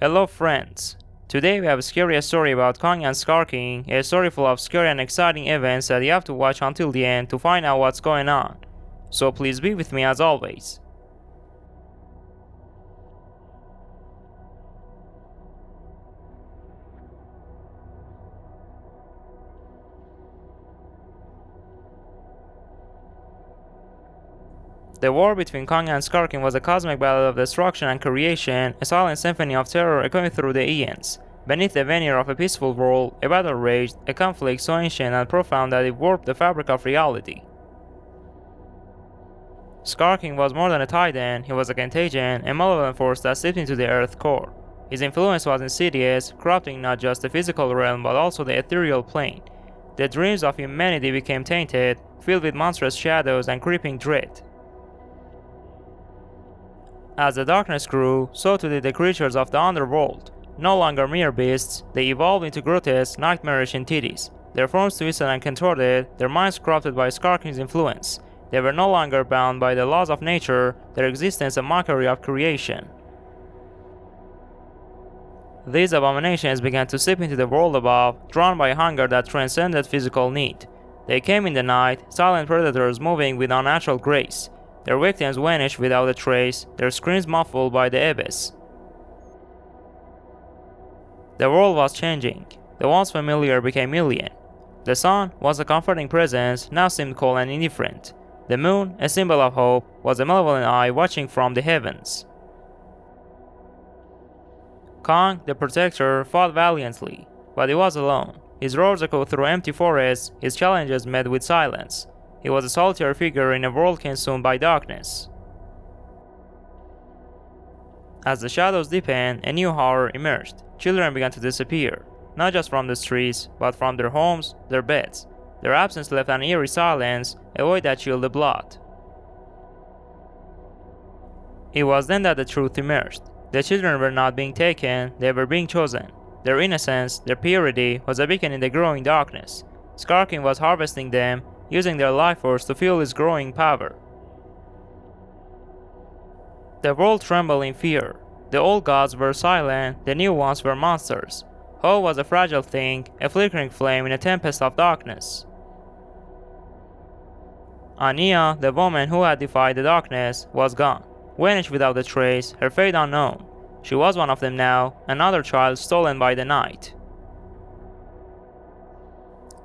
Hello friends! Today we have a scary story about Kong and Skar King, a story full of scary and exciting events that you have to watch until the end to find out what's going on. So please be with me as always. The war between Kong and Skar King was a cosmic battle of destruction and creation, a silent symphony of terror echoing through the eons. Beneath the veneer of a peaceful world, a battle raged, a conflict so ancient and profound that it warped the fabric of reality. Skar King was more than a titan, he was a contagion, a malevolent force that seeped into the Earth's core. His influence was insidious, corrupting not just the physical realm but also the ethereal plane. The dreams of humanity became tainted, filled with monstrous shadows and creeping dread. As the darkness grew, so too did the creatures of the underworld. No longer mere beasts, they evolved into grotesque, nightmarish entities. Their forms twisted and contorted, their minds corrupted by Skar King's influence. They were no longer bound by the laws of nature, their existence a mockery of creation. These abominations began to seep into the world above, drawn by hunger that transcended physical need. They came in the night, silent predators moving with unnatural grace. Their victims vanished without a trace, their screams muffled by the abyss. The world was changing. The once familiar became alien. The sun was a comforting presence, now seemed cold and indifferent. The moon, a symbol of hope, was a malevolent eye watching from the heavens. Kong, the protector, fought valiantly, but he was alone. His roars echoed through empty forests, his challenges met with silence. He was a solitary figure in a world consumed by darkness. As the shadows deepened, a new horror emerged. Children began to disappear, not just from the streets, but from their homes, their beds. Their absence left an eerie silence, a void that chilled the blood. It was then that the truth emerged. The children were not being taken, they were being chosen. Their innocence, their purity, was a beacon in the growing darkness. Skar King was harvesting them, using their life force to fuel his growing power. The world trembled in fear. The old gods were silent, the new ones were monsters. Hope was a fragile thing, a flickering flame in a tempest of darkness. Anya, the woman who had defied the darkness, was gone, vanished without a trace, her fate unknown. She was one of them now, another child stolen by the night.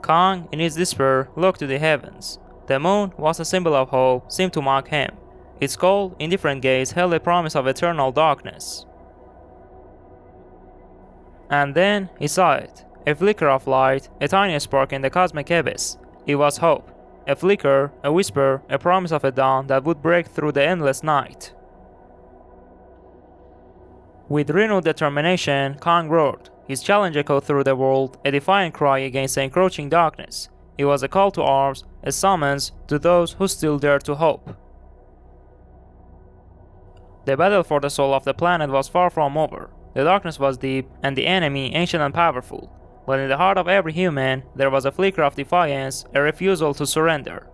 Kong, in his despair, looked to the heavens. The moon was a symbol of hope, seemed to mock him. Its cold, indifferent gaze held a promise of eternal darkness. And then he saw it. A flicker of light, a tiny spark in the cosmic abyss. It was hope. A flicker, a whisper, a promise of a dawn that would break through the endless night. With renewed determination, Kong roared. His challenge echoed through the world, a defiant cry against the encroaching darkness. It was a call to arms, a summons to those who still dared to hope. The battle for the soul of the planet was far from over. The darkness was deep, and the enemy ancient and powerful. But in the heart of every human, there was a flicker of defiance, a refusal to surrender.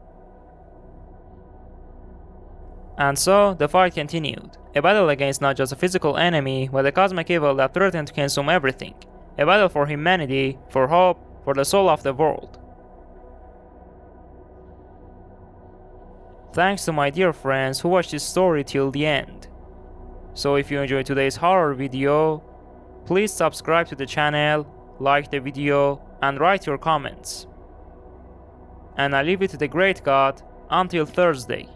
And so, the fight continued. A battle against not just a physical enemy, but a cosmic evil that threatened to consume everything. A battle for humanity, for hope, for the soul of the world. Thanks to my dear friends who watched this story till the end. So if you enjoyed today's horror video, please subscribe to the channel, like the video, and write your comments. And I leave it to the great God until Thursday.